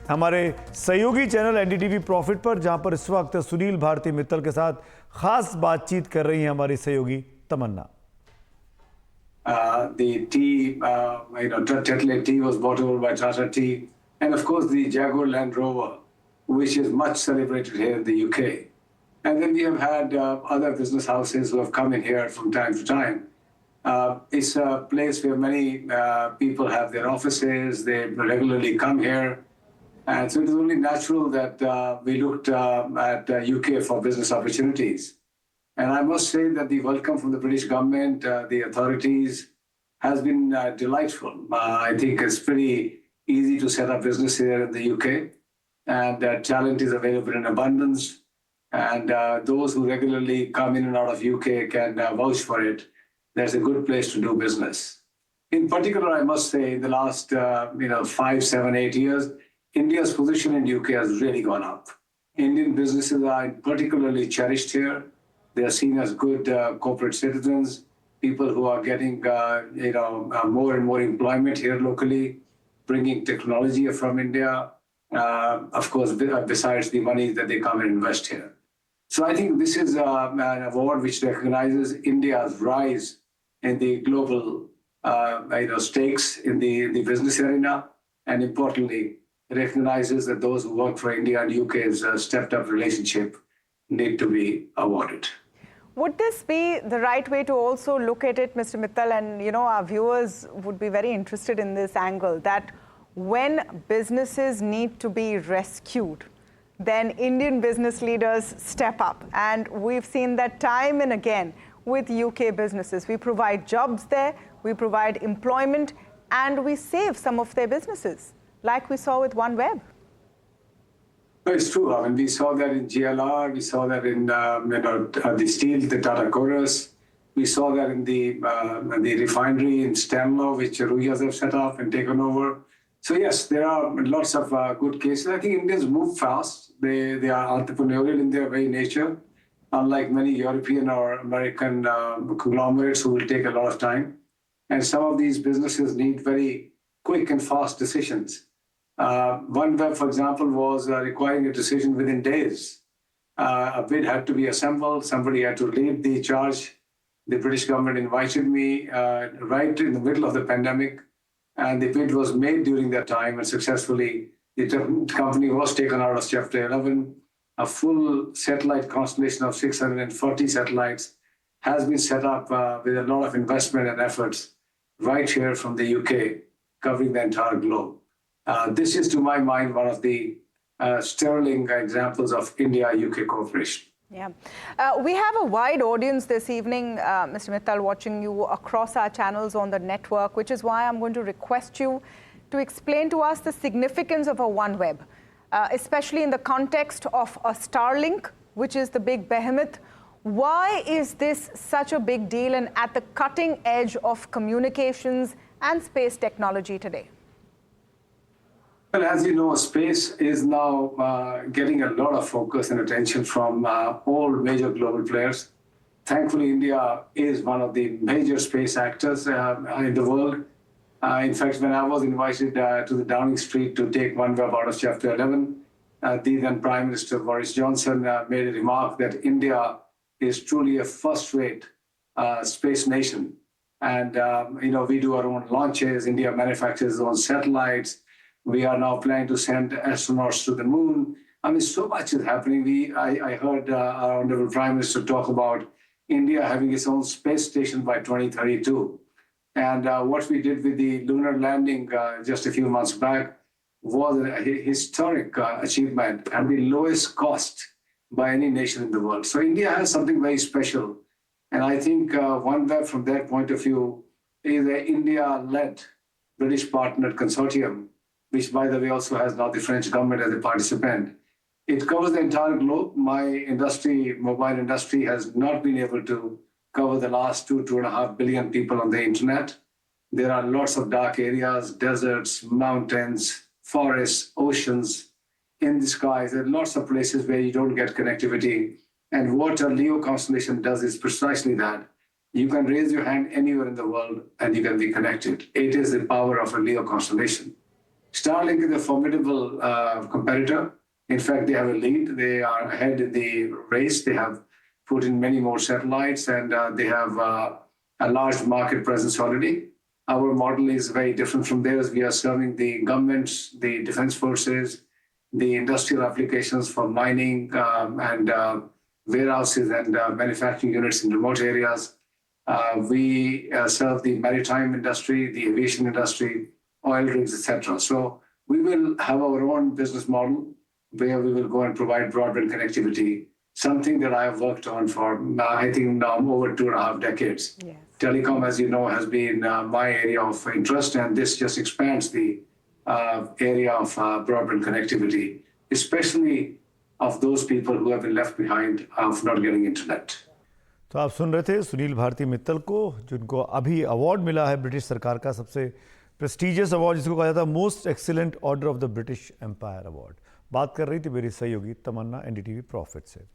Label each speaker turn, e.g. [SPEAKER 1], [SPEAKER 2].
[SPEAKER 1] हमारे सहयोगी channel NDTV profit पर, जहां पर इस वक्त सुनील भारती मित्तल के साथ खास बातचीत कर रही हैं हमारी सहयोगी तमन्ना।
[SPEAKER 2] The tea, Tetley tea was bought over by Tata Tea, and of course the Jaguar Land Rover, which is much celebrated here in the UK. And then we have had other business houses who have come in here from time to time. It's a place where many people have their offices. They regularly come here. And so it is only natural that we looked at UK for business opportunities. And I must say that the welcome from the British government, the authorities, has been delightful. I think it's pretty easy to set up business here in the UK, and talent is available in abundance. And those who regularly come in and out of UK can vouch for it. There's a good place to do business. In particular, I must say, in the last 5, 7, 8 years, India's position in UK has really gone up. Indian businesses are particularly cherished here. They are seen as good corporate citizens, people who are getting more and more employment here locally, bringing technology from India, of course, besides the money that they come and invest here. So I think this is an award which recognizes India's rise in the global stakes in the business arena, and importantly, recognizes that those who work for India and UK's stepped-up relationship need to be awarded.
[SPEAKER 3] Would this be the right way to also look at it, Mr. Mittal? And, our viewers would be very interested in this angle, that when businesses need to be rescued, then Indian business leaders step up. And we've seen that time and again with UK businesses. We provide jobs there, we provide employment, and we save some of their businesses, like we saw with OneWeb.
[SPEAKER 2] It's true. I mean, we saw that in GLR, we saw that in the steel, the Tata Chorus. We saw that in the refinery in Stanlow, which Ruyas have set up and taken over. So yes, there are lots of good cases. I think Indians move fast. They are entrepreneurial in their very nature, unlike many European or American conglomerates who will take a lot of time. And some of these businesses need very quick and fast decisions. OneWeb, for example, was requiring a decision within days. A bid had to be assembled. Somebody had to lead the charge. The British government invited me right in the middle of the pandemic, and the bid was made during that time, and successfully the company was taken out of Chapter 11. A full satellite constellation of 640 satellites has been set up with a lot of investment and efforts right here from the UK, covering the entire globe. This is, to my mind, one of the sterling examples of India-UK cooperation.
[SPEAKER 3] Yeah. We have a wide audience this evening, Mr. Mittal, watching you across our channels on the network, which is why I'm going to request you to explain to us the significance of a OneWeb, especially in the context of a Starlink, which is the big behemoth. Why is this such a big deal and at the cutting edge of communications and space technology today?
[SPEAKER 2] Well, as you know, space is now getting a lot of focus and attention from all major global players. Thankfully, India is one of the major space actors in the world. In fact, when I was invited to the Downing Street to take OneWeb out of Chapter 11, the then Prime Minister Boris Johnson made a remark that India is truly a first-rate space nation. And, we do our own launches. India manufactures its own satellites. We are now planning to send astronauts to the moon. I mean, so much is happening. I heard our Honorable Prime Minister talk about India having its own space station by 2032. And what we did with the lunar landing just a few months back was a historic achievement and the lowest cost by any nation in the world. So India has something very special. And I think OneWeb, from that point of view, is an India-led British partnered consortium, which, by the way, also has now the French government as a participant. It covers the entire globe. My industry, mobile industry, has not been able to cover the last 2.5 billion people on the internet. There are lots of dark areas, deserts, mountains, forests, oceans, in the skies. There are lots of places where you don't get connectivity. And what a LEO constellation does is precisely that. You can raise your hand anywhere in the world and you can be connected. It is the power of a LEO constellation. Starlink is a formidable competitor. In fact, they have a lead. They are ahead in the race. They have put in many more satellites, and they have a large market presence already. Our model is very different from theirs. We are serving the governments, the defense forces, the industrial applications for mining and warehouses and manufacturing units in remote areas. We serve the maritime industry, the aviation industry, oil rigs, etc. So we will have our own business model where we will go and provide broadband connectivity, something that I have worked on for, I think, now over 2.5 decades.
[SPEAKER 3] Yes.
[SPEAKER 2] Telecom, as you know, has been my area of interest, and this just expands the area of broadband connectivity, especially of those people who have been left behind of not getting internet.
[SPEAKER 1] तो आप सुन रहे थे सुनील भारती मित्तल को, जिनको अभी award मिला है British सरकार का सबसे प्रेस्टिजियस अवार्ड, जिसको कहा जाता है most excellent order of the British empire award. बात कर रही थी मेरी सहयोगी तमन्ना एनडीटीवी प्रॉफिट से।